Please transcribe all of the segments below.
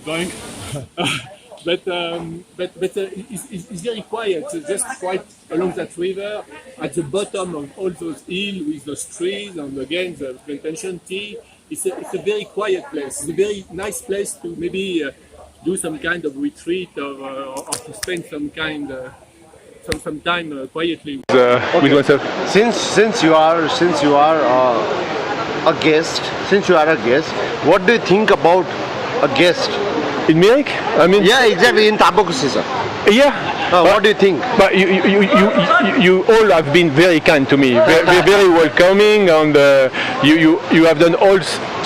going. It's very quiet, just quite along that river, at the bottom of all those hills with those trees, and again the plantation tea. It's a very quiet place. It's a very nice place to maybe do some kind of retreat or to spend some time quietly with oneself. Since you are a guest, what do you think about a guest? In Munich? I mean, Yeah, exactly, in Tabakusi, sir. yeah. What do you think? But you all have been very kind to me, very welcoming, and you have done all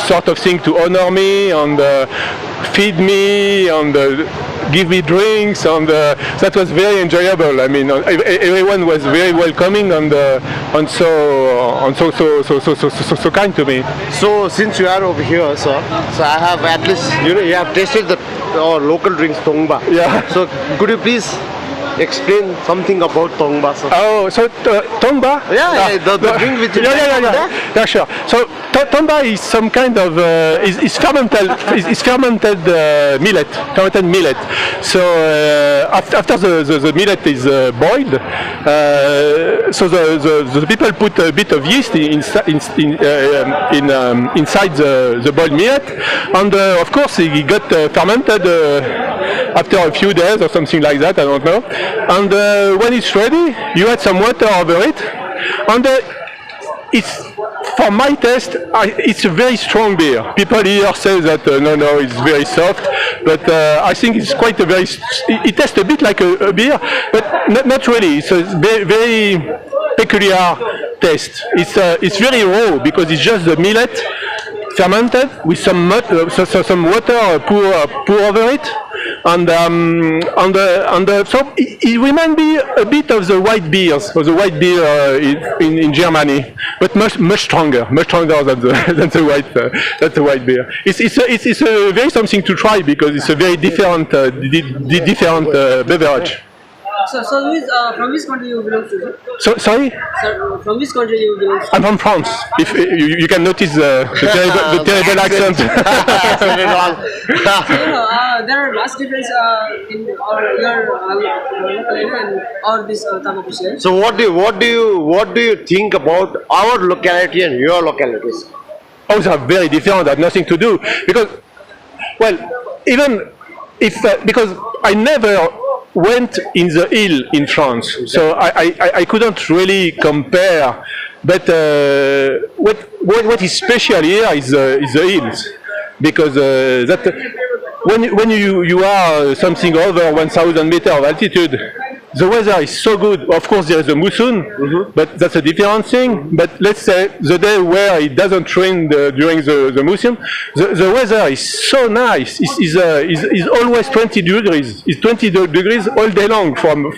sort of things to honor me and feed me and give me drinks, and that was very enjoyable. I mean, everyone was very welcoming and so kind to me. So since you are over here, sir, so I have at least you have tasted the local drinks Tongba. Yeah. So could you please explain something about Tongba, sir? Oh, so Tongba? Yeah, the drink which is Yeah, sure. So Tongba is some kind of is fermented millet. So after the millet is boiled, so the people put a bit of yeast inside the boiled millet, and of course it got fermented after a few days or something like that. I don't know. And when it's ready, you add some water over it, and it's, for my taste, it's a very strong beer. People here say that no, it's very soft, but I think it's quite a very. It tastes a bit like a beer, but not really. It's a very peculiar taste. It's very raw because it's just the millet fermented with some water pour over it. And so it reminds me a bit of the white beers, or the white beer in Germany, but much stronger than the white beer. It's a very something to try because it's a very different beverage. So from which country you belong to? Sorry? Sir, from which country you belong to? I'm from France. If you can notice the terrible accent. There are vast difference in your locality and our this Tabakusi. So what do you think about our locality and your localities? Oh, they are very different. That nothing to do because, well, even if because I never went in the hill in France, so I couldn't really compare. But what is special here is the hills, because that when you are something over 1,000 meters of altitude, the weather is so good. Of course, there is a monsoon, but that's a different thing. But let's say the day where it doesn't rain during the monsoon, the weather is so nice. It's always 20 degrees. It's 20 degrees all day long, from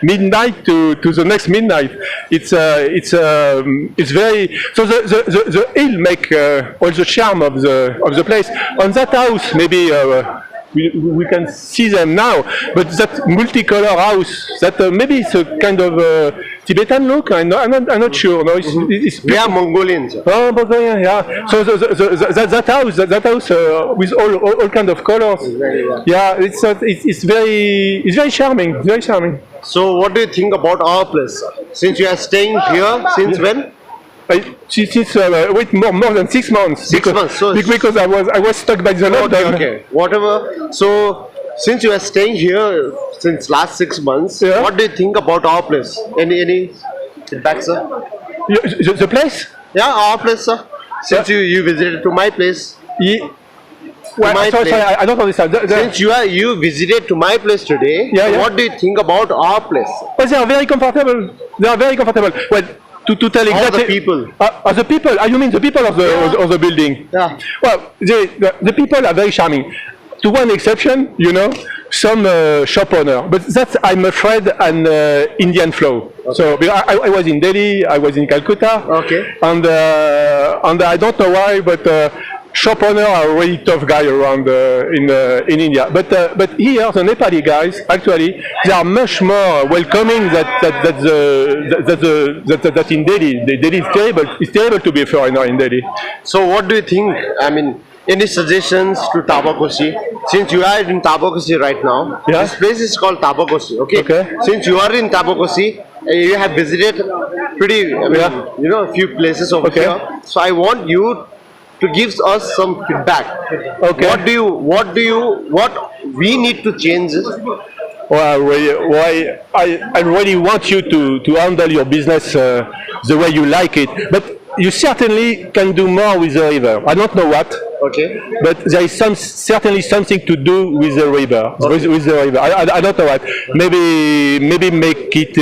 midnight to the next midnight. It's very so the hill make all the charm of the place. On that house, maybe. We can see them now, but that multicolor house, that maybe it's a kind of Tibetan look. I'm not sure. No, it's Mongolian. Sir. Oh, Mongolian, yeah. So that house with all kind of colors. It's very charming. Very charming. So what do you think about our place, sir? Since you are staying here, since when? Since more than 6 months. 6 months. So because I was stuck by the lockdown. Okay. Whatever. So since you are staying here since last 6 months, what do you think about our place? Any feedback, sir? The place? Yeah, our place, sir. Since you visited to my place. Sorry, I don't understand. Since you visited to my place today, what do you think about our place? Well, they are very comfortable. Well, to tell exactly the people. The people. You mean the people of the building? Yeah. Well, the people are very charming. To one exception, some shop owner, but that's, I'm afraid, an Indian flow. Okay. So I was in Delhi, I was in Calcutta, and I don't know why, but shop owner are really tough guy around in India. But here, the Nepali guys, actually, they are much more welcoming that in Delhi. Delhi is terrible. It's terrible to be a foreigner in Delhi. So what do you think? I mean, any suggestions to Tabakoshi? Since you are in Tabakoshi right now, Yeah. this place is called Tabakoshi. Okay. Okay. Since you are in Tabakoshi, you have visited pretty, a few places over Okay. here. So I want you to give us some feedback. Okay. What we need to change? Well, I really want you to handle your business the way you like it, but you certainly can do more with the river. I don't know what, Okay. but there is certainly something to do with the river. With the river, I don't know what. Maybe make it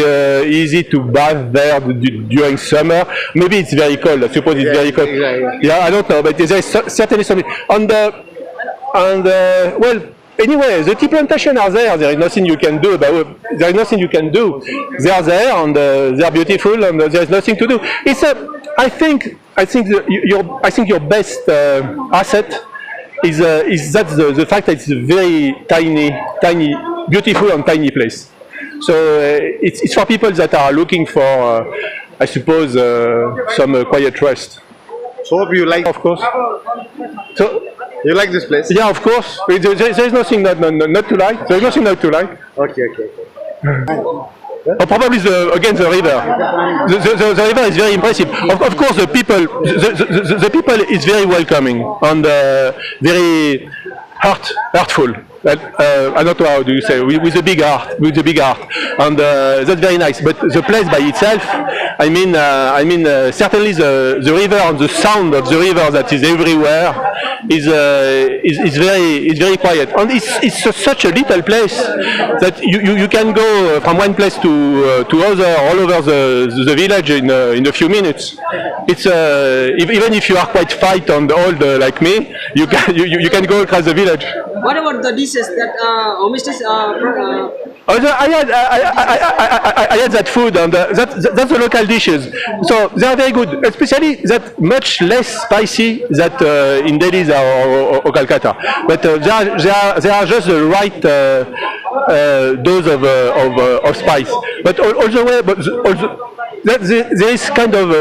easy to bath there during summer. Maybe it's very cold. I suppose it's very cold. Yeah. I don't know, but there is certainly something well. Anyway, the tea plantations are there. There is nothing you can do about it. There is nothing you can do. They are there and they are beautiful, and there is nothing to do. It's I think your best asset is that the fact that it's a very tiny, beautiful and tiny place. So it's for people that are looking for, I suppose, some quiet rest. So hope you like. Of course. So. You like this place? Yeah, of course. There is nothing not to like. There is nothing not to like. Okay. Probably the river. The river is very impressive. Of course, the people is very welcoming and very heartful. I don't know how do you say, with a big heart, and that's very nice. But the place by itself, I mean, certainly the river and the sound of the river that is everywhere is very quiet, and it's such a little place that you can go from one place to other all over the village in a few minutes. It's even if you are quite fit and old like me, you can go across the village. What about the dishes that homestays? I had that food, and that's the local dishes. So they are very good, especially that much less spicy than in Delhi or Calcutta. But they are just the right dose of spice. But there is kind of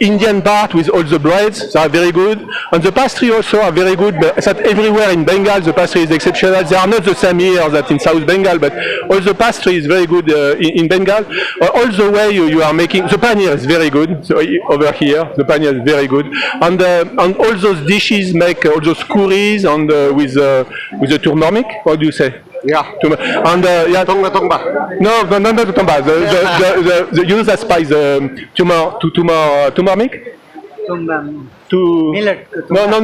Indian part with all the breads, they are very good. And the pastry also are very good, but that everywhere in Bengal the pastry is exceptional. They are not the same here that in South Bengal, but all the pastry is very good in Bengal. All the way you are making, the paneer is very good. So over here, the paneer is very good. And all those dishes make all those curries and with the turmeric, what do you say? Yeah. And Tongba. No, not the tomba. The you know that spice, turmeric? Millet. No, not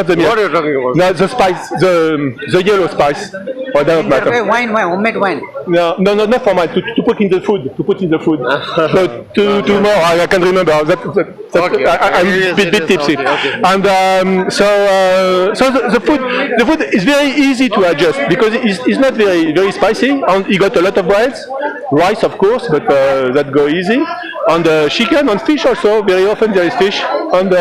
the millet. What are you talking about? No, the spice, the yellow spice. Oh, that doesn't matter. Wine, homemade wine. No, not for mine. To put in the food. So two more. I can remember. Okay. I'm a bit tipsy. Okay. And so the food is very easy to adjust because it's not very spicy. And you got a lot of breads, rice of course, but that go easy. And chicken and fish also. Very often there is fish, and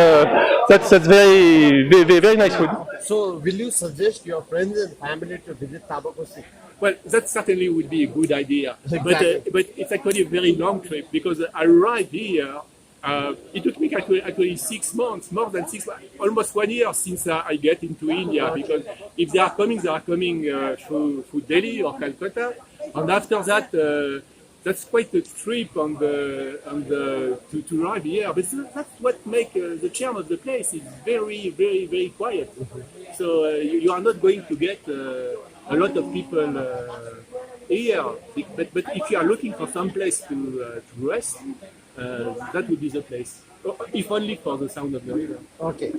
that's very nice food. So will you suggest your friends and family to visit Tabakoshi? Well, that certainly would be a good idea. Exactly. But it's actually a very long trip because I arrived here. It took me actually 6 months, more than 6 months, almost 1 year since I get into India. Because if they are coming through Delhi or Calcutta, and after that. That's quite a trip to arrive here, but that's what makes the charm of the place. It's very quiet. So you are not going to get a lot of people here. But if you are looking for some place to rest, that would be the place. If only for the sound of the river. Okay.